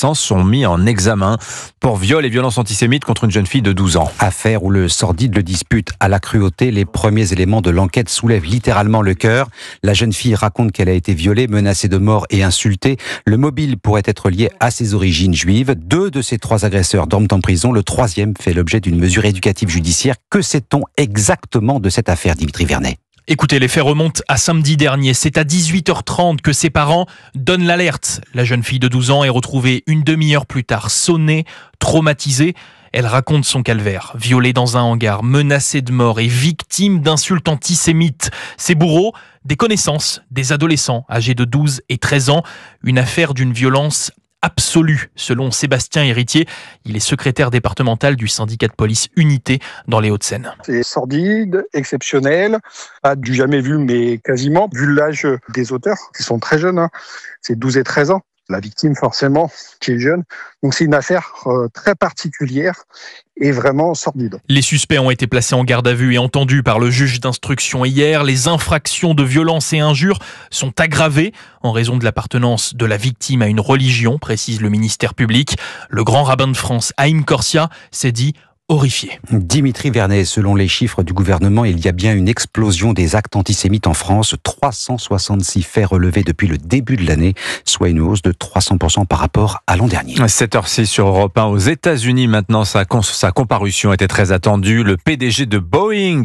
adolescents sont mis en examen pour viol et violences antisémites contre une jeune fille de 12 ans. Affaire où le sordide le dispute à la cruauté. Les premiers éléments de l'enquête soulèvent littéralement le cœur. La jeune fille raconte qu'elle a été violée, menacée de mort et insultée. Le mobile pourrait être lié à ses origines juives. 2 de ces 3 agresseurs dorment en prison. Le 3e fait l'objet d'une mesure éducative judiciaire. Que sait-on exactement de cette affaire, Dimitri Vernet ? Écoutez, les faits remontent à samedi dernier. C'est à 18h30 que ses parents donnent l'alerte. La jeune fille de 12 ans est retrouvée une demi-heure plus tard, sonnée, traumatisée. Elle raconte son calvaire, violée dans un hangar, menacée de mort et victime d'insultes antisémites. Ses bourreaux, des connaissances, des adolescents âgés de 12 et 13 ans. Une affaire d'une violence absolue, selon Sébastien Héritier. Il est secrétaire départemental du syndicat de police Unité dans les Hauts-de-Seine. C'est sordide, exceptionnel, pas du jamais vu, mais quasiment, vu l'âge des auteurs, qui sont très jeunes, c'est 12 et 13 ans. La victime, forcément, qui est jeune. Donc c'est une affaire très particulière et vraiment sordide. Les suspects ont été placés en garde à vue et entendus par le juge d'instruction hier. Les infractions de violence et injures sont aggravées en raison de l'appartenance de la victime à une religion, précise le ministère public. Le grand rabbin de France, Haïm Korsia, s'est dit horrifié. Dimitri Vernet, selon les chiffres du gouvernement, il y a bien une explosion des actes antisémites en France. 366 faits relevés depuis le début de l'année, soit une hausse de 300% par rapport à l'an dernier. 7h06 sur Europe 1. Aux États-Unis, maintenant, sa comparution était très attendue. Le PDG de Boeing